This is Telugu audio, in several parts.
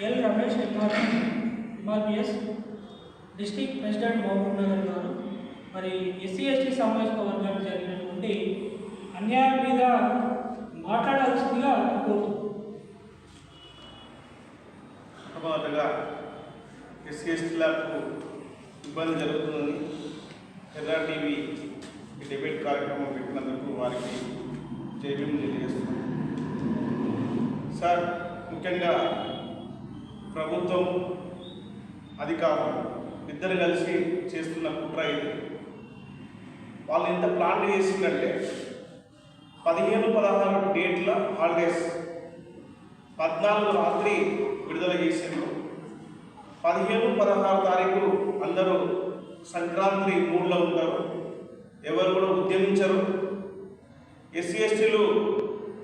L Ramesh MRPS district president Mahabubnagar గారు మరి ఎస్సీ ఎస్టీ సామాజిక వర్గానికి జరిగినటువంటి అన్యాయం మీద మాట్లాడాల్సిందిగా మొట్టమొదటిగా ఎస్సీ ఎస్టీలకు ఇబ్బంది జరుగుతుందని ఎర్రా టీవీ డిబేట్ కార్యక్రమం పెట్టినందుకు వారికి జైలు తెలియజేస్తున్నాను. సార్, ముఖ్యంగా ప్రభుత్వం అధికారులు ఇద్దరు కలిసి చేస్తున్న కుట్ర ఇది. వాళ్ళు ఎంత ప్లాన్ చేసిందంటే 15-16 డేట్ల హాలిడేస్ 14 రాత్రి విడుదల చేసిండ్రు. 15-16 తారీఖు అందరూ సంక్రాంతి మూడ్లో ఉంటారు, ఎవరు కూడా ఉద్యమించరు. ఎస్సీ ఎస్టీలు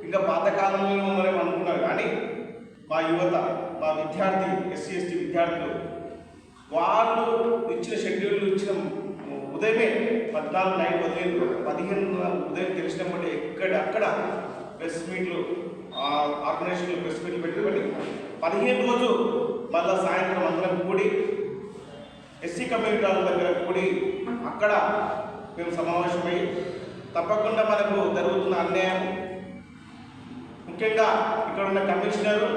ఇంకా పాతకాలంలో ఉన్నారేమో అనుకున్నారు, కానీ మా యువత, మా విద్యార్థి ఎస్సీ ఎస్టీ విద్యార్థులు వాళ్ళు ఇచ్చిన షెడ్యూల్ ఇచ్చిన ఉదయమే 14 నైట్ వదిలేదు, 15 ఉదయం తెలిసినప్పుడు ఎక్కడక్కడ ప్రెస్ మీట్లు, ఆర్గనైజేషన్లు ప్రెస్ మీట్లు పెట్టుకొని 15 రోజు మళ్ళీ సాయంత్రం అందరం కూడి ఎస్సీ కమ్యూనిటీ వాళ్ళ దగ్గర కూడి అక్కడ మేము సమావేశమై తప్పకుండా మనకు జరుగుతున్న అన్యాయం, ముఖ్యంగా ఇక్కడ ఉన్న కమిషనరు,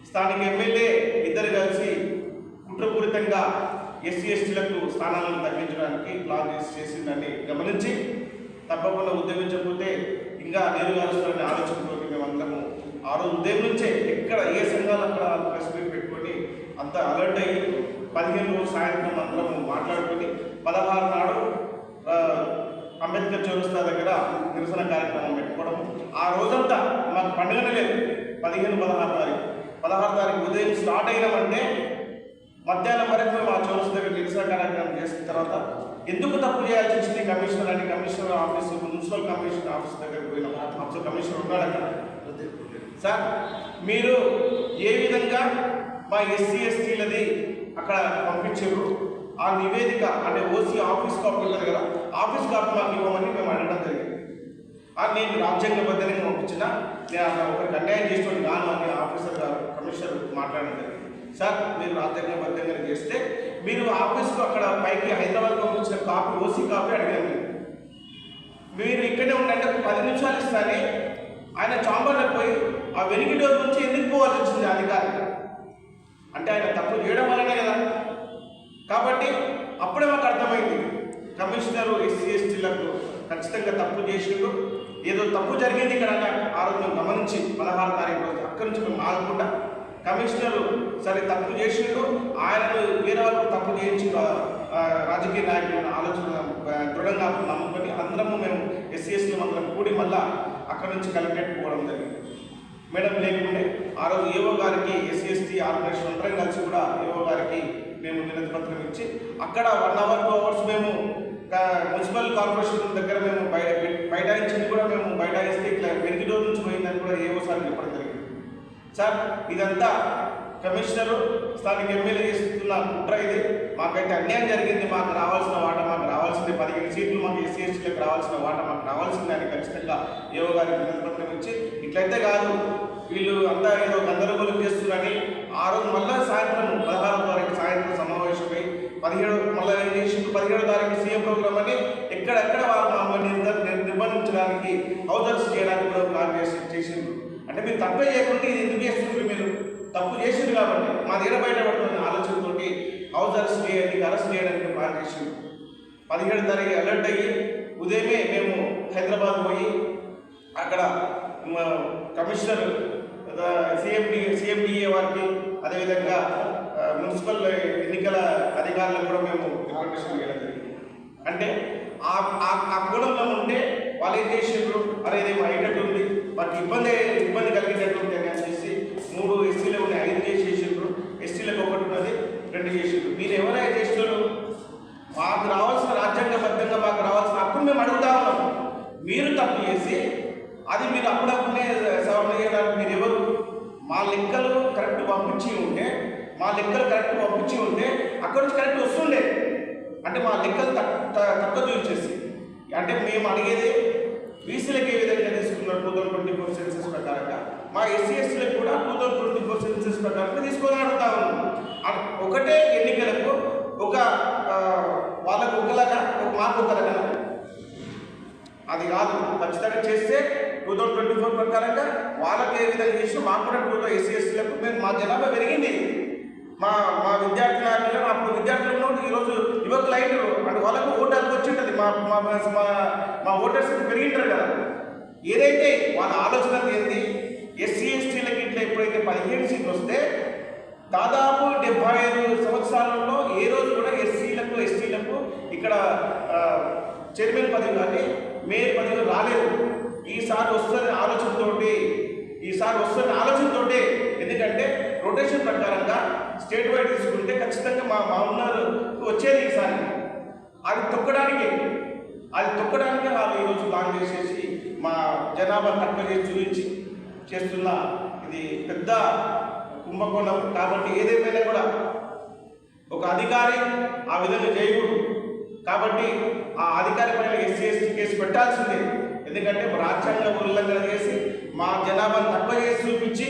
స్థానిక ఎమ్మెల్యే ఇద్దరు కలిసి కుట్రపూరితంగా ఎస్సీ ఎస్టీలకు స్థానాలను తగ్గించడానికి ప్లాన్ చేసిందని గమనించి తప్పకుండా ఉద్యమించకపోతే ఇంకా నీరు గారుస్తారనే ఆలోచనతో మేమందరము ఆ రోజు ఉదయం నుంచే ఎక్కడ ఏ సంఘాలు అక్కడ ప్రెస్ మీట్ పెట్టుకొని అంతా అలర్ట్ అయ్యి 15 రోజు సాయంత్రం అందరము మాట్లాడుకొని 16 నాడు అంబేద్కర్ చౌరస్తా దగ్గర నిరసన కార్యక్రమం పెట్టుకోవడం. ఆ రోజంతా మాకు పండుగనే లేదు. 16 తారీఖు ఉదయం స్టార్ట్ అయినామంటే మధ్యాహ్నం వరకు మా చౌరస్తా దగ్గర నిరసన కార్యక్రమం చేసిన తర్వాత ఎందుకు తప్పు చేయాల్సి వచ్చింది కమిషనర్ అని commissioner office, municipal commissioner office దగ్గర పోయినాం. అప్పుడు కమిషనర్ ఉన్నాడు అక్కడ. సార్, మీరు ఏ విధంగా మా ఎస్సీ ఎస్టీలది అక్కడ పంపించారు, ఆ నివేదిక అంటే ఓసీ ఆఫీస్ కాపీ ఉంటుంది కదా, ఆఫీస్ కాపీ మాకు ఇవ్వమని మేము అడగడం జరిగింది. నేను రాజ్యాంగబద్ధంగా పంపించిన, నేను ఒకరికి అన్యాయం చేసేవాడు కాను అని ఆఫీసర్ గారు, కమిషనర్ మాట్లాడడం జరిగింది. సార్, మీరు రాజ్యాంగబద్ధంగా చేస్తే మీరు ఆఫీస్కు అక్కడ పైకి హైదరాబాద్ పంపించిన కాపీ, ఓసీ కాపీ అడిగాను. మీరు ఇక్కడే ఉండంటే 10 నిమిషాలు ఇస్తానే ఆయన చాంబర్లకు పోయి ఆ వెనుక డోర్ నుంచి ఎందుకు పోవాల్సి వచ్చింది అధికారి అంటే ఆయన తప్పు చేయడం వల్లనే కదా. కాబట్టి అప్పుడే మాకు అర్థమైంది కమిషనరు ఎస్సీ ఎస్టీలకు ఖచ్చితంగా తప్పు చేసిండు, ఏదో తప్పు జరిగింది ఇక్కడ ఆ రోజు మేము గమనించి 16 తారీఖు రోజు అక్కడి నుంచి మేము ఆగకుండా కమిషనరు సరే తప్పు చేసిండు, ఆయనను వేరే వాళ్ళకు తప్పు చేయించి రాజకీయ నాయకులను ఆలోచన దృఢంగా నమ్ముకొని అందరము మేము ఎస్సీ ఎస్టీలు అందరం కూడి మళ్ళా అక్కడి నుంచి కలెక్టరేట్ పోవడం జరిగింది. మేడం లేకుండే ఆ రోజు ఏఓ గారికి ఎస్సీ ఎస్టీ ఆర్గనైజేషన్ అందరం కలిసి కూడా ఏఓ గారికి మేము వినతి పత్రం ఇచ్చి అక్కడ 1 అవర్ 2 అవర్స్ మేము మున్సిపల్ కార్పొరేషన్ దగ్గర మేము బైఠాయించింది కూడా మేము బైఠాయిస్తే ఇట్లా వెనుక డోర్ నుంచి పోయిందని కూడా ఏఓ సార్ చెప్పడం జరిగింది. సార్, ఇదంతా కమిషనరు, స్థానిక ఎమ్మెల్యే చేస్తున్న కుట్ర ఇది. మాకైతే అన్యాయం జరిగింది, మాకు రావాల్సిన వాటా మాకు రావాల్సిందే, 15 సీట్లు మాకు ఎస్సీ ఎస్టీలకు రావాల్సిన వాటా మాకు రావాల్సిందే అని ఖచ్చితంగా ఏవో గారికి వినతిపత్రం ఇచ్చి ఇట్లయితే కాదు వీళ్ళు అంతా ఏదో గందరగోళం చేస్తున్నారని ఆ రోజు మళ్ళీ సాయంత్రం 16 తారీఖు సాయంత్రం సమావేశమై 17 మళ్ళీ ఏం చేసిండు, 17 తారీఖు సీఎం ప్రోగ్రామ్ అని ఎక్కడెక్కడ వాళ్ళు నిర్బంధించడానికి హౌజర్స్ చేయడానికి కూడా ప్లాన్ చేసిండ్రు. అంటే మీరు తప్పే చేయకుండా ఇది ఎందుకు చేస్తున్నారు, మీరు తప్పు చేసిండ్రు కాబట్టి మా దగ్గర బయటపడుతున్న ఆలోచనతో హౌస్ అరెస్ట్ చేయడానికి అరెస్ట్ చేయడానికి ప్లాన్ చేసిండ్రు. 17 తారీఖు అలర్ట్ అయ్యి ఉదయమే మేము హైదరాబాద్ పోయి అక్కడ కమిషనర్ సిఎండిఏ వారికి అదేవిధంగా మున్సిపల్ ఎన్నికల అధికారులకు కూడా మేము రిప్రజెంటేషన్ చేయడం జరిగింది. అంటే ఆ కూడంలో ఉంటే వాళ్ళు ఏం చేసిండ్రు, అనేది అయ్యేటట్టు ఉంది, మాకు ఇబ్బంది కలిగేటట్టు ఉంది అని చెప్పేసి 3 ఎస్సీలు ఉన్నాయి, 5 చేసేసిండ్రు, ఎస్టీలకు 1 ఉన్నది, 2 చేసిండ్రు. మీరు ఎవరైనా చేసినారు, మాకు రావాల్సిన రాజ్యాంగబద్ధంగా మాకు రావాల్సిన హక్కును మేము అడుగుతా ఉన్నాం. మీరు తప్పు చేసి అది మీరు అప్పుడప్పుడే సవరణ చేయడానికి మీరు ఎవరు? మా లెక్కలు కరెక్ట్ పంపించి ఉంటే అక్కడి నుంచి కరెక్ట్ వస్తుండే. అంటే మా లెక్కలు తక్కువ చూసేసి అంటే మేము అడిగేది బీసీలకు ఏ విధంగా తీసుకున్నారు 2024 సెన్సెస్ ప్రకారంగా, మా ఎస్సీ ఎస్టీలకు కూడా 2024 సెన్సెస్ ప్రకారం తీసుకోవాలని అడుగుతా ఉన్నాం. ఒకటే ఎన్నికలకు ఒక వాళ్ళకు ఒకలాగా ఒక మార్పు ఒకలాగా అది కాదు. ఖచ్చితంగా చేస్తే 2024 ప్రకారంగా వాళ్ళకి ఏ విధంగా చేసినా మాకు కూడా ఎస్సీ ఎస్టీలకు మేము మా జనాభా పెరిగింది. మా మా విద్యార్థి నాయకులు అప్పుడు విద్యార్థులు ఈరోజు యువకులు అయినారు అంటే వాళ్ళకు ఓటాలకు వచ్చి ఉంటుంది. మా మా మా ఓటర్స్ పెరిగింటారు కదా. ఏదైతే వాళ్ళ ఆలోచన ఏంటి, ఎస్సీ ఎస్టీలకి ఇట్లా ఎప్పుడైతే 15 సీట్లు వస్తే దాదాపు 75 సంవత్సరాలలో ఏ రోజు కూడా ఎస్సీలకు ఎస్టీలకు ఇక్కడ చైర్మన్ పదవి కానీ మేయర్ పదవి రాలేదు. ఈసారి వస్తుందని ఆలోచనతోటి ఎందుకంటే రొటేషన్ ప్రకారంగా స్టేట్ వైడ్ తీసుకుంటే ఖచ్చితంగా మా ఉన్నారు వచ్చేది ఈసారి. అది తొక్కడానికి వాళ్ళు ఈరోజు ప్లాన్ చేసేసి మా జనాభా తక్కువ చేసి చూపించి చేస్తున్న ఇది పెద్ద కుంభకోణం. కాబట్టి ఏదేమైనా కూడా ఒక అధికారి ఆ విధంగా చేయకూడదు. కాబట్టి ఆ అధికారి పైన ఎస్సీ ఎస్టీ కేసు పెట్టాల్సిందే. ఎందుకంటే రాజ్యాంగ ఉల్లంఘన చేసి మా జనాభాను తక్కువ చేసి చూపించి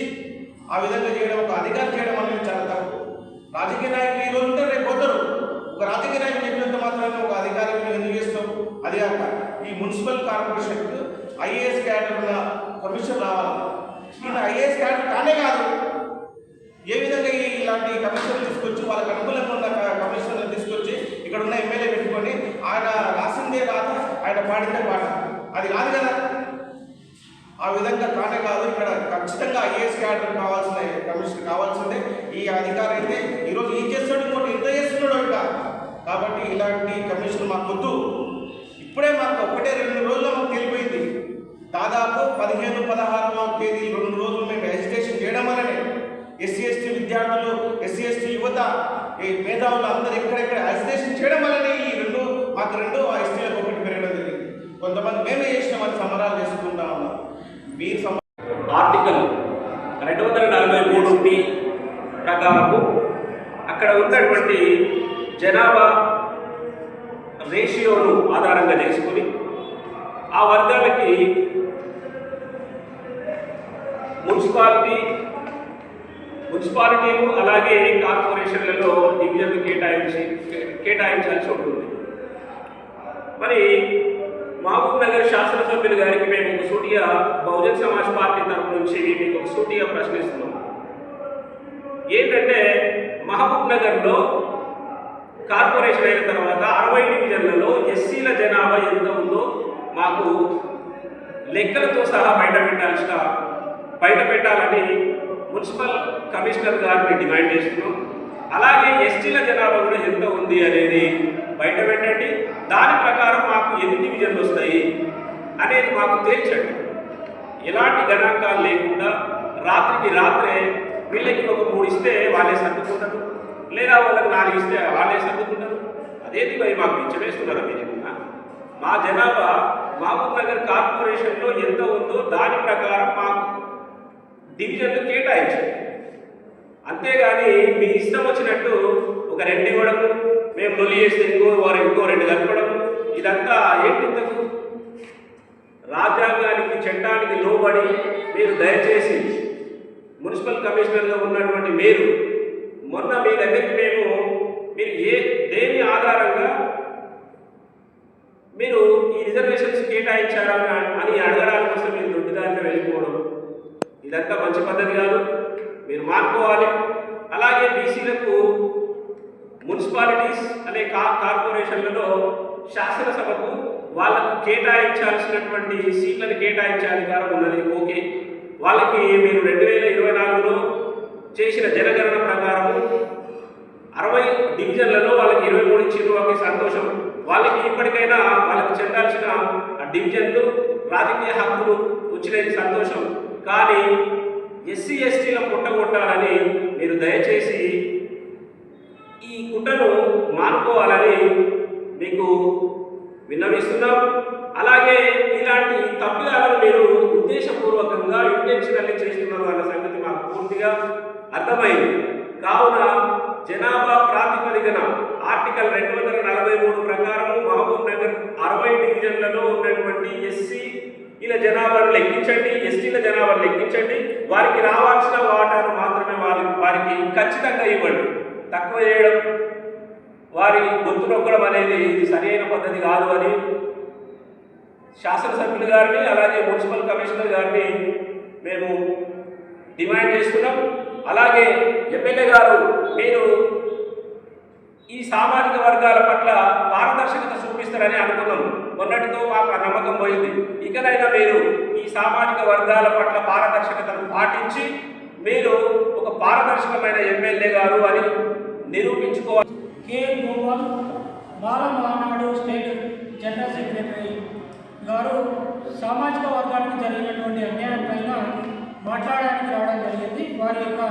ఆ విధంగా చేయడం, ఒక అధికారి చేయడం అనేది చాలా తప్పు. రాజకీయ నాయకులు ఈరోజు ఉంటే రేపు పోతారు. ఒక రాజకీయ నాయకులు చెప్పినంత మాత్రమే ఒక అధికారి ఎందుకు చేస్తాం? అది కాక ఈ మున్సిపల్ కార్పొరేషన్కు ఐఏఎస్ క్యాడర్ ఉన్న కమిషన్ రావాలి. ఈయన ఐఏఎస్ క్యాడర్ కానే కాదు. ఏ విధంగా ఇలాంటి కమిషన్లు తీసుకొచ్చి వాళ్ళకి అనుకూలంగా ఉన్న కమిషన్లు తీసుకొచ్చి ఇక్కడ ఉన్న ఎమ్మెల్యే పెట్టుకొని ఆయన రాసిందే రాత, ఆయన పాడిందే పాట, అది కాదు కదా. ఆ విధంగా కానే కాదు. ఇక్కడ ఖచ్చితంగా ఐఏఎస్ క్యాడర్ కావాల్సిన కమిషన్ కావాల్సిందే. ఈ అధికారి అయితే ఈరోజు ఏం చేస్తాడు, ఇంకోటి ఎంత చేస్తున్నాడు ఇంకా. కాబట్టి ఇలాంటి కమిషన్ మాకు వద్దు. ఇప్పుడే మాకు 1-2 రోజుల్లో మాకు తెలిపోయింది. దాదాపు 15-16వ తేదీ 2 రోజులు మేము ఎడ్యుకేషన్ చేయడం వల్లనే ఎస్సీ ఎస్టీ విద్యార్థులు, ఎస్సీ ఎస్టీ యువత, ఈ మేధావులు అందరూ ఎక్కడెక్కడ అజిటేషన్ చేయడం వల్లనే ఈ మాకు 2 ఎస్టీలకు 1 పెరగడం జరిగింది. కొంతమంది మేమే చేసినామని సంబరాలు చేసుకుంటా ఉన్నాం. మీరు ఆర్టికల్ 243 ప్రకారము అక్కడ ఉన్నటువంటి జనాభా రేషియోను ఆధారంగా చేసుకుని ఆ వర్గాలకి మున్సిపాలిటీలు అలాగే కార్పొరేషన్లలో డివిజన్లు కేటాయించాల్సి ఉంటుంది. మరి మహబూబ్ నగర్ శాసనసభ్యులు గారికి మేము ఒక సూటిగా బహుజన్ సమాజ్ పార్టీ తరఫు నుంచి మీకు ఒక సూటిగా ప్రశ్నిస్తున్నాం. ఏంటంటే మహబూబ్ నగర్లో కార్పొరేషన్ అయిన తర్వాత 60 డివిజన్లలో ఎస్సీల జనాభా ఎంత ఉందో మాకు లెక్కలతో సహా బయట పెట్టాలని మున్సిపల్ కమిషనర్ గారిని డిమాండ్ చేస్తున్నాం. అలాగే ఎస్టీల జనాభా కూడా ఎంత ఉంది అనేది బయట పెట్టండి. దాని ప్రకారం మాకు ఎన్ని డివిజన్లు వస్తాయి అనేది మాకు తేల్చండి. ఎలాంటి గణాంకాలు లేకుండా రాత్రికి రాత్రే వీళ్ళకి ఒక 3 ఇస్తే వాళ్ళే సర్దుకుంటారు, లేదా వాళ్ళకి 4 ఇస్తే వాళ్ళే సర్దుకుంటారు. అదేది భయ మాకు పిచ్చవేస్తున్నారా మీరు? మా జనాభా మహబూబ్ నగర్ కార్పొరేషన్లో ఎంత ఉందో దాని ప్రకారం మాకు డివిజన్లు కేటాయించండి. అంతేగాని మీ ఇష్టం వచ్చినట్టు ఒక 2 ఇవ్వడము, మేము లొల్లి చేస్తే ఇంకో 2 కలపడము, ఇదంతా ఏంటింతకు? రాజ్యాంగానికి చట్టానికి లోబడి మీరు దయచేసి మున్సిపల్ కమిషనర్గా ఉన్నటువంటి మీరు మొన్న మీ దగ్గరికి మీరు దేని ఆధారంగా మీరు ఈ రిజర్వేషన్స్ కేటాయించారా అని అడగడానికి కోసం మీరు దొడ్డిదారిగా వెళ్ళిపోవడం ఇదంతా మంచి పద్ధతి కాదు. మీరు మానుకోవాలి. అలాగే బీసీలకు మున్సిపాలిటీస్ అనే కార్పొరేషన్లలో శాసనసభకు వాళ్ళకు కేటాయించాల్సినటువంటి సీట్లను కేటాయించే అధికారం ఉన్నది. ఓకే, వాళ్ళకి మీరు 2024లో చేసిన జనగణన ప్రకారం 60 డివిజన్లలో వాళ్ళకి 23 ఇచ్చిన వాళ్ళకి సంతోషం. వాళ్ళకి ఇప్పటికైనా వాళ్ళకి చెందాల్సిన డివిజన్లు, రాజకీయ హక్కులు వచ్చినది సంతోషం. కానీ ఎస్సీ ఎస్టీల పుట్టగొట్టాలని మీరు దయచేసి ఈ కుట్రను మానుకోవాలని మీకు విన్నవిస్తున్నాం. అలాగే ఇలాంటి తప్పిదాలను మీరు ఉద్దేశపూర్వకంగా ఇంటెన్షనల్లీ చేస్తున్నారు అన్న సంగతి మాకు పూర్తిగా అర్థమైంది. కావున జనాభా ప్రాతిపదికన ఆర్టికల్ 243 ప్రకారం మహబూబ్ నగర్ 60 డివిజన్లలో ఉన్నటువంటి ఎస్సీల జనాభాను లెక్కించండి, ఎస్టీల జనాభాను లెక్కించండి. వారికి రావాల్సిన వాటాను మాత్రమే వారికి పారదర్శకంగా ఇవ్వండి. తక్కువ చేయడం, వారి గొంతు నొక్కడం అనేది ఇది సరైన పద్ధతి కాదు అని శాసనసభ్యులు గారిని అలాగే మున్సిపల్ కమిషనర్ గారిని మేము డిమాండ్ చేస్తున్నాం. అలాగే ఎమ్మెల్యే గారు మీరు ఈ సామాజిక వర్గాల పట్ల పారదర్శకత చూపిస్తారని అనుకున్నాం. మొన్నటితో మాకు ఆ నమ్మకం పోయింది. ఇకనైనా మీరు ఈ సామాజిక వర్గాల పట్ల పారదర్శకతను పాటించి మీరు ఒక పారదర్శకమైన ఎమ్మెల్యే గారు అని నిరూపించుకోవాలి. కే గోపాల్ బాల మహానాడు స్టేట్ జనరల్ సెక్రటరీ గారు సామాజిక వర్గానికి జరిగినటువంటి అన్యాయం పైన మాట్లాడడానికి రావడం జరిగింది. వారి యొక్క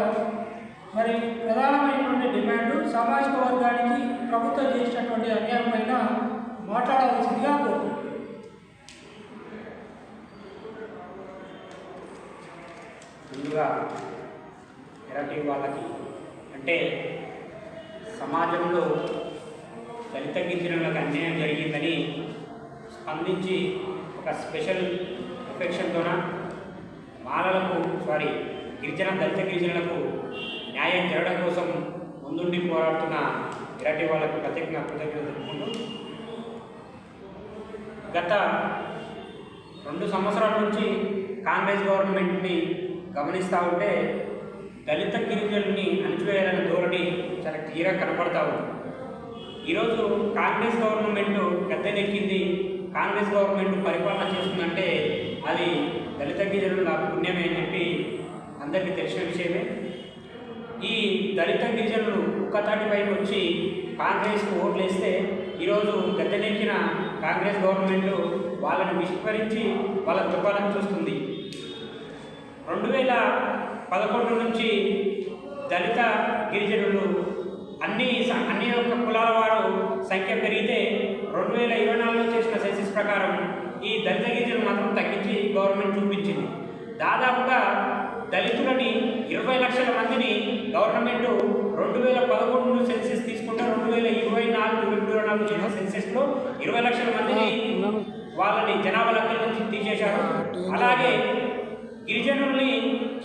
మరి ప్రధానమైనటువంటి డిమాండ్ సామాజిక వర్గానికి ప్రభుత్వం చేసినటువంటి అన్యాయం పైన మాట్లాడవలసిందిగా కోరుతున్నాను. ముందుగా ఎలాంటి వాళ్ళకి అంటే సమాజంలో దళిత గిరిజనులకు అన్యాయం జరిగిందని స్పందించి ఒక స్పెషల్ ఎఫెక్షన్తోన గిరిజన దళిత గిరిజనులకు న్యాయం జరగడం కోసం ముందుండి పోరాడుతున్న ఇలాంటి వాళ్ళకు ప్రత్యేకంగా కృతజ్ఞతలు తెలుపుకుంటూ గత 2 సంవత్సరాల నుంచి కాంగ్రెస్ గవర్నమెంట్ని గమనిస్తూ ఉంటే దళిత గిరిజనుల్ని అణిచివేయాలనే ధోరణి చాలా క్లియర్గా కనపడతా ఉంది. ఈరోజు కాంగ్రెస్ గవర్నమెంట్ గద్దెనెక్కింది, కాంగ్రెస్ గవర్నమెంట్ పరిపాలన చేస్తుందంటే అది దళిత గిరిజనుల పుణ్యమే అని చెప్పి అందరికీ తెలిసిన విషయమే. ఈ దళిత గిరిజనులు ఒక్కతాటిపైకి వచ్చి కాంగ్రెస్కు ఓట్లు వేస్తే ఈరోజు గద్దెనెక్కిన కాంగ్రెస్ గవర్నమెంట్ వాళ్ళని విస్మరించి వాళ్ళ దుర్బలం చూస్తుంది. 2011 నుంచి దళిత గిరిజనులు అన్ని యొక్క కులాల వారు సంఖ్య పెరిగితే 2024లో చేసిన సెన్సస్ ప్రకారం ఈ దళిత గిరిజనులు మాత్రం తగ్గించి గవర్నమెంట్ చూపించింది. దాదాపుగా దళితులని 20 లక్షల మందిని గవర్నమెంట్ 2011 సెన్సస్ తీసుకుంటే 2024 చేసిన సెన్సస్లో 20 లక్షల మందిని వాళ్ళని జనాభా లెక్కల నుంచి తీసేశారు. అలాగే గిరిజనుల్ని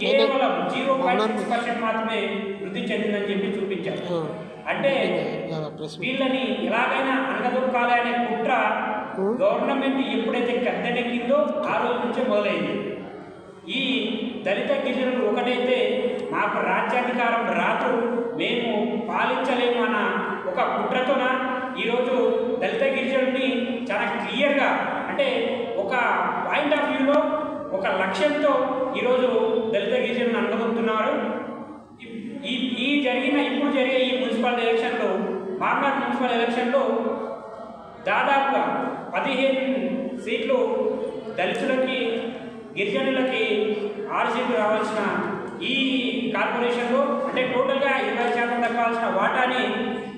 కేవలం 0.6% మాత్రమే వృద్ధి చెందిందని చెప్పి చూపించారు. అంటే వీళ్ళని ఎలాగైనా అనగదొక్కాలి అనే కుట్ర గవర్నమెంట్ ఎప్పుడైతే గద్దెనెక్కిందో ఆ రోజు నుంచే మొదలైంది. ఈ దళిత గిరిజనులు ఒకటైతే మాకు రాజ్యాధికారం రాదు, మేము పాలించలేము అన్న ఒక కుట్రతోన ఈరోజు దళిత గిరిజనుల్ని చాలా క్లియర్గా అంటే ఒక పాయింట్ ఆఫ్ వ్యూలో ఒక లక్ష్యంతో ఈరోజు దళిత గిరిజనులను అనుకుంటున్నారు. ఇప్పుడు జరిగే ఈ మున్సిపల్ ఎలక్షన్లో మార్నాడ్ మున్సిపల్ ఎలక్షన్లో దాదాపుగా 15 సీట్లు దళితులకి గిరిజనులకి 6 సీట్లు రావాల్సిన ఈ కార్పొరేషన్లో అంటే టోటల్గా 20% దక్కాల్సిన వాటాని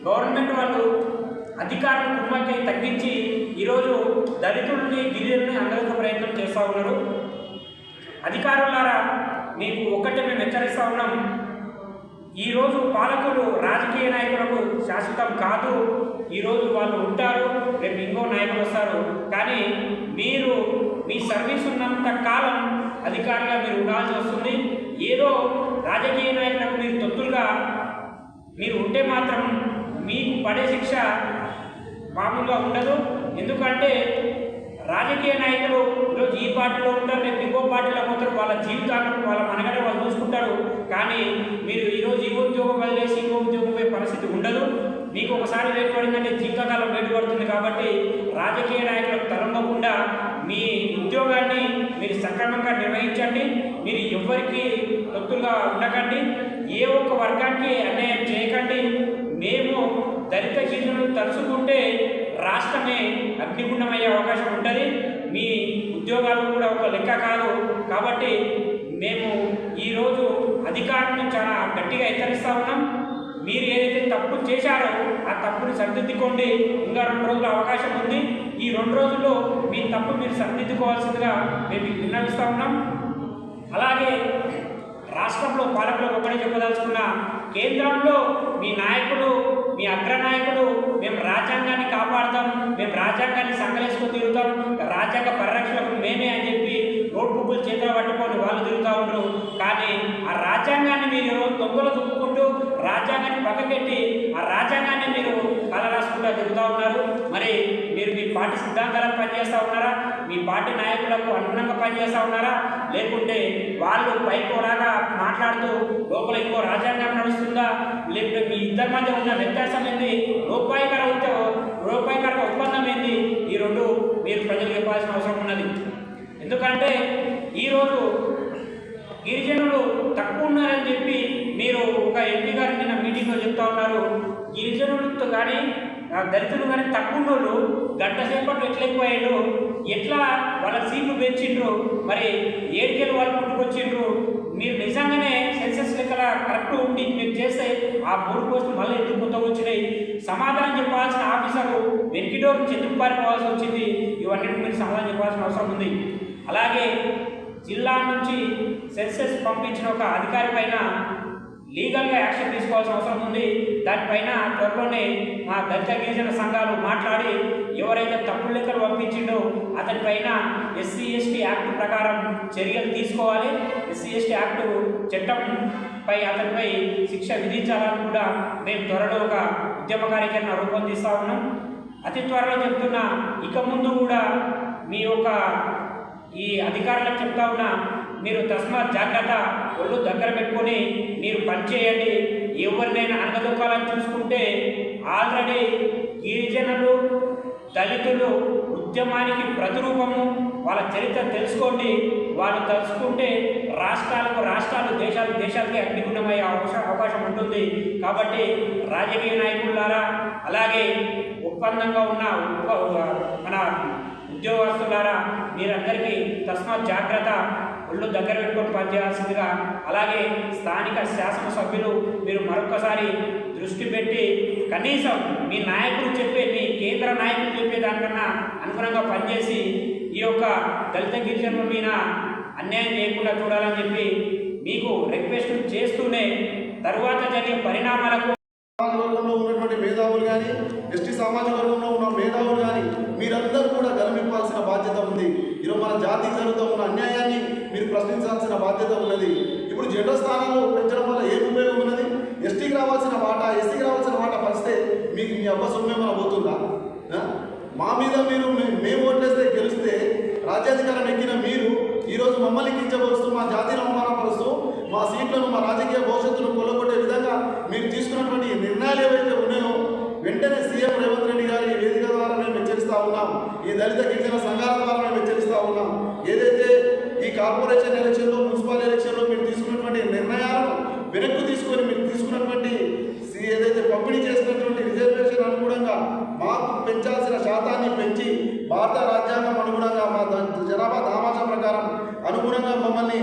గవర్నమెంట్ వాళ్ళు అధికారులు కుమ్మకి తగ్గించి ఈరోజు దళితుల్ని గిరిజనుల్ని అందరికీ ప్రయత్నం చేస్తూ ఉన్నారు. అధికారులారా మీకు ఒక్కటే మేము హెచ్చరిస్తూ ఉన్నాం, ఈరోజు పాలకులు రాజకీయ నాయకులకు శాశ్వతం కాదు. ఈరోజు వాళ్ళు ఉంటారు, రేపు ఇంకో నాయకులు వస్తారు. కానీ మీరు మీ సర్వీస్ ఉన్నంత కాలం అధికారులుగా మీరు ఉండాల్సి వస్తుంది. ఏదో రాజకీయ నాయకులకు మీరు తొత్తులుగా మీరు ఉంటే మాత్రం మీకు పడే శిక్ష మామూలుగా ఉండదు. ఎందుకంటే రాజకీయ నాయకులు ఈరోజు ఈ పార్టీలో ఉంటారు, రేపు ఇంకో పార్టీలో పోతారు, వాళ్ళ జీవితాలను వాళ్ళ మనగడ వాళ్ళు చూసుకుంటారు. కానీ మీరు ఈరోజు ఈ ఉద్యోగం వదిలేసి ఇంకో ఉద్యోగం పోయే పరిస్థితి ఉండదు. మీకు ఒకసారి రేటు పడిందంటే జీవితకాలం రేటు పడుతుంది. కాబట్టి రాజకీయ నాయకులకు తలొగ్గకుండా మీ ఉద్యోగాన్ని మీరు సక్రమంగా నిర్వహించండి. మీరు ఎవరికి తొత్తులుగా ఉండకండి, ఏ ఒక్క వర్గానికి అన్యాయం చేయకండి. మేము దళిత గిరిజనులు తలుచుకుంటే రాష్ట్రమే అగ్నిగుండమయ్యే అవకాశం ఉంటుంది. మీ ఉద్యోగాలు కూడా ఒక లెక్క కాదు. కాబట్టి మేము ఈరోజు అధికారులను చాలా గట్టిగా హెచ్చరిస్తూ ఉన్నాం. మీరు ఏదైతే తప్పు చేశారో ఆ తప్పుని సరిదిద్దుకోండి. ఇంకా 2 రోజుల అవకాశం ఉంది. ఈ 2 రోజుల్లో మీ తప్పు మీరు సరిదిద్దుకోవాల్సిందిగా మేము విన్నవిస్తూ ఉన్నాం. అలాగే రాష్ట్రంలో పాలకులకు ఒకటే చెప్పదలుచుకున్న, కేంద్రంలో మీ నాయకులు, మీ అగ్రనాయకులు మేము రాజ్యాంగాన్ని కాపాడుతాం, మేము రాజ్యాంగాన్ని సంకలేసుకొని తిరుగుతాం, రాజ్యాంగ పరిరక్షణకు మేమే అని చెప్పి నోట్ బుక్కులు చేతిలో పట్టుకొని వాళ్ళు తిరుగుతూ ఉంటారు. కానీ ఆ రాజ్యాంగాన్ని మీరు తొంగలు తుప్పుకుంటూ రాజ్యాంగాన్ని పక్కకెట్టి ఆ రాజ్యాంగాన్ని మీరు కళ రాసుకుంటూ తిరుగుతూ ఉన్నారు. మరి మీరు మీ పార్టీ సిద్ధాంతాలకు పనిచేస్తూ ఉన్నారా? మీ పార్టీ నాయకులకు అనుగుణంగా పనిచేస్తూ ఉన్నారా? లేకుంటే వాళ్ళు పైకోలాగా మాట్లాడుతూ లోపల ఇంకో రాజ్యాంగం నడుస్తుందా? లేకుంటే మీ ఇద్దరి మధ్య ఉన్న వ్యత్యాసం ఏంది? రూపాయికర ఒప్పందం ఏంది? ఈ రెండు మీరు ప్రజలకు చెప్పాల్సిన అవసరం ఉన్నది. ఎందుకంటే ఈరోజు గిరిజనులు తక్కువ ఉన్నారని చెప్పి మీరు ఒక ఎంపీ గారు నిన్న మీటింగ్లో చెప్తా ఉన్నారు. గిరిజనులతో కానీ దళితులు కానీ తక్కువ ఉన్నోళ్ళు గంట సేపట్లో ఎట్లా ఎక్కువయ్యారు, ఎట్లా వాళ్ళ సీట్లు పెంచిండ్రు, మరి ఏడికెళ్ళి వాళ్ళు పుట్టుకొచ్చిండ్రు. మీరు నిజంగానే సెన్సెస్ లెక్కల కరెక్ట్ ఉండి మీరు చేస్తే ఆ 3 పోస్టులు మళ్ళీ ఎందుకు కొత్తగా వచ్చినాయి? సమాధానం చెప్పాల్సిన ఆఫీసరు వెంకిడోర్ నుంచి ఎందుకు పారిపోవాల్సి వచ్చింది? ఇవన్నిటిని మీరు సమాధానం చెప్పాల్సిన అవసరం ఉంది. అలాగే జిల్లా నుంచి సెన్సెస్ పంపించిన ఒక అధికారి పైన లీగల్గా యాక్షన్ తీసుకోవాల్సిన అవసరం ఉంది. దానిపైన త్వరలోనే మా దళిత గిరిజన సంఘాలు మాట్లాడి ఎవరైతే తప్పుడు లెక్కలు పంపించిండో అతనిపైన ఎస్సీ ఎస్టీ యాక్ట్ ప్రకారం చర్యలు తీసుకోవాలి. ఎస్సీ ఎస్టీ యాక్ట్ చట్టంపై అతనిపై శిక్ష విధించాలని కూడా మేము త్వరలో ఒక ఉద్యమ కార్యక్రమం రూపొందిస్తూ ఉన్నాం. అతి త్వరలో చెప్తున్నా, ఇక ముందు కూడా మీ యొక్క ఈ అధికారులకు చెప్తా ఉన్నా, మీరు తస్మాత్ జాగ్రత్త, ఒళ్ళు దగ్గర పెట్టుకొని మీరు పనిచేయండి. ఎవరినైనా అనగదొక్కాలని చూసుకుంటే ఆల్రెడీ గిరిజనులు దళితులు ఉద్యమానికి ప్రతిరూపము. వాళ్ళ చరిత్ర తెలుసుకోండి. వాళ్ళు తలుచుకుంటే రాష్ట్రాలు దేశాలకి అగ్నిగుండమయ్యే అవకాశం ఉంటుంది. కాబట్టి రాజకీయ నాయకులారా, అలాగే ఒప్పందంగా ఉన్న మన ఉద్యోగస్తులారా, మీరందరికీ తస్మాత్ జాగ్రత్త, ఒళ్ళు దగ్గర పెట్టుకొని పనిచేయాల్సిందిగా, అలాగే స్థానిక శాసనసభ్యులు మీరు మరొకసారి దృష్టి పెట్టి కనీసం మీ నాయకులు చెప్పే, మీ కేంద్ర నాయకులు చెప్పే దానికన్నా అనుగుణంగా పనిచేసి ఈ యొక్క దళిత గిరిజనుల మీద అన్యాయం చేయకుండా చూడాలని చెప్పి మీకు రిక్వెస్ట్ చేస్తూనే తరువాత జరిగే పరిణామాలకు సమాజ వర్గంలో ఉన్నటువంటి మేధావులు కానీ, ఎస్టీ సమాజ వర్గంలో ఉన్న మేధావులు కానీ మీరందరూ కూడా గలమింపాల్సిన బాధ్యత ఉంది. ఈరోజు మన జాతికి జరుగుతూ ఉన్న అన్యాయాన్ని మీరు ప్రశ్నించాల్సిన బాధ్యత ఉన్నది. ఇప్పుడు జనరల్ స్థానాలు పెంచడం వల్ల ఏం ఉపయోగం ఉన్నది? ఎస్టీకి రావాల్సిన వాటా, ఎస్సీకి రావాల్సిన వాటా పరిస్తే మీకు మీ అబ్బ సొమ్మేమన్నా పోతుందా? మా మీద మీరు మేము ఓట్లేస్తే గెలిస్తే రాజ్యాధికారం ఎక్కిన మీరు ఈరోజు మమ్మల్ని కించపరుస్తూ, మా జాతిని అవమానపరుస్తూ, మా సీట్లను, మా రాజకీయ భవిష్యత్తును కొల్లగొట్టే విధంగా మీరు తీసుకున్నటువంటి నిర్ణయాలు ఏవైతే ఉన్నాయో వెంటనే సీఎం రేవంత్ రెడ్డి గారి వేదిక ద్వారా మేము హెచ్చరిస్తూ ఉన్నాం. ఈ దళిత గిరిజన సంఘాల ద్వారా మేము హెచ్చరిస్తూ ఉన్నాం. ఏదైతే ఈ కార్పొరేషన్ ఎలక్షన్లో, మున్సిపల్ ఎలక్షన్లో మీరు తీసుకున్నటువంటి నిర్ణయాలను వెనక్కు తీసుకొని మీరు తీసుకున్నటువంటి ఏదైతే పంపిణీ చేసినటువంటి రిజర్వేషన్ అనుగుణంగా మాకు పెంచాల్సిన శాతాన్ని పెంచి భారత రాజ్యాంగం అనుగుణంగా మా జనాభా దామాషా ప్రకారం అనుగుణంగా మమ్మల్ని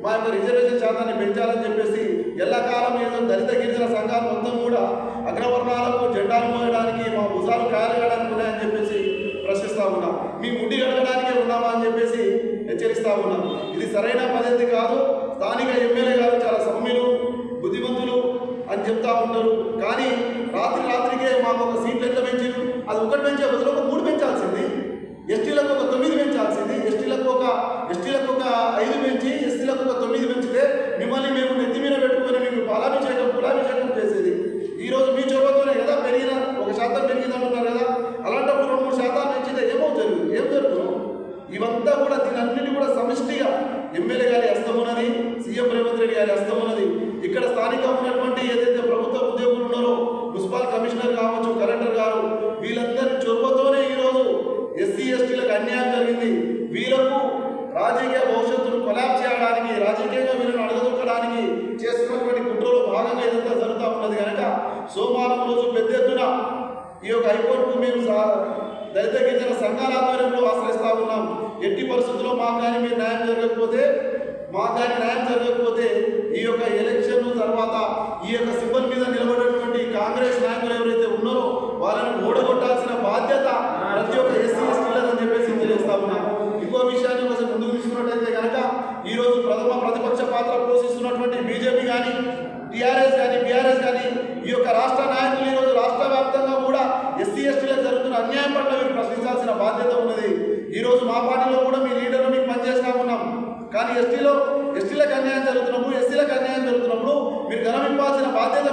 మా యొక్క రిజర్వేషన్ శాతాన్ని పెంచాలని చెప్పేసి ఎల్లకాలం ఏదో దళిత గిరిజన సంఘాలు మొత్తం కూడా అగ్రవర్ణాలకు జెండాలు మోయడానికి, మా భుజాలు కాయలగడానికి ఉన్నాయని చెప్పేసి ప్రశ్నిస్తూ ఉన్నాం. మీ ముడ్డి గడగడానికే ఉన్నామా అని చెప్పేసి హెచ్చరిస్తూ ఉన్నాం. ఇది సరైన పద్ధతి కాదు. స్థానిక ఎమ్మెల్యే గారు చాలా సౌమ్యులు, బుద్ధిమంతులు అని చెప్తా ఉంటారు. కానీ రాత్రికే మాకు ఒక సీట్లు ఎంత పెంచారు? అది ఒకటి పెంచే బదులు ఒక 3 పెంచాల్సింది. ఎస్టీలకు ఒక 9 పెంచాల్సింది. ఎస్టీలకు ఒక 5 పెంచి ఎస్సీలకు ఒక 9 పెంచితే మిమ్మల్ని మేము నెత్తి మీద పెట్టుకొని మీకు కులాభిషేకం చేసేది. ఈరోజు మీ చొరవతోనే కదా పెరిగిన 1% పెరిగిందంటున్నారు కదా. అలాంటప్పుడు 2-3 శాతాలు పెంచితే ఏం జరుగుతుంది? ఇవంతా కూడా దీనన్నిటి కూడా సమిష్టిగా ఎమ్మెల్యే గారి హస్తం ఉన్నది, సీఎం రేవంత్ రెడ్డి గారి హస్తం ఉన్నది. ఇక్కడ స్థానికంగా ఉన్నటువంటి ఏదైతే ప్రభుత్వ ఉద్యోగులు ఉన్నారో, మున్సిపల్ కమిషనర్ కావచ్చు, కలెక్టర్ గారు, వీళ్ళందరి చొరవతోనే ఈరోజు ఎస్సీ ఎస్టీలకు అన్యాయం జరిగింది. వీళ్ళకు రాజకీయ భవిష్యత్తును కొలాబ్ చేయడానికి, రాజకీయంగా వీళ్ళను అడగదొక్కడానికి చేస్తున్నటువంటి కుట్రలో భాగంగా ఇదంతా జరుగుతూ ఉన్నది. కనుక సోమవారం రోజు పెద్ద ఎత్తున ఈ యొక్క హైకోర్టుకు మేము దళిత గిరిజన సంఘాల ఆధ్వర్యంలో ఆశ్రయిస్తూ ఉన్నాం. ఎట్టి పరిస్థితుల్లో మాకు కానీ న్యాయం జరగకపోతే ఈ యొక్క ఎలక్షన్ తర్వాత ఈ యొక్క సింబల్ మీద నిలబడినటువంటి కాంగ్రెస్ నాయకులు ఎవరైతే ఉన్నారో వాళ్ళని ఓడగొట్టాల్సిన బాధ్యత ప్రతి ఒక్క ఎస్సీ ఎస్టీలని చెప్పేసి తెలియజేస్తా ఉన్నాం. ఇంకో విషయాన్ని కొంచెం ముందుకు తీసుకున్నట్టయితే కనుక ఈరోజు ప్రతిపక్ష పాత్ర పోషిస్తున్నటువంటి బీజేపీ కానీ, టీఆర్ఎస్ కానీ, బీఆర్ఎస్ కానీ, ఈ యొక్క రాష్ట్ర నాయకులు ఈరోజు రాష్ట్ర వ్యాప్తంగా కూడా ఎస్సీ ఎస్టీలకు జరుగుతున్న అన్యాయం పట్ల మీరు ప్రశ్నించాల్సిన బాధ్యత ఉన్నది. ఈరోజు మా పార్టీలో కూడా మీ లీడర్లు మీకు పనిచేసినా ఉన్నాం. కానీ ఎస్టీలకు అన్యాయం జరుగుతున్నప్పుడు, ఎస్సీలకు అన్యాయం జరుగుతున్నప్పుడు మీరు గమనించాల్సిన బాధ్యత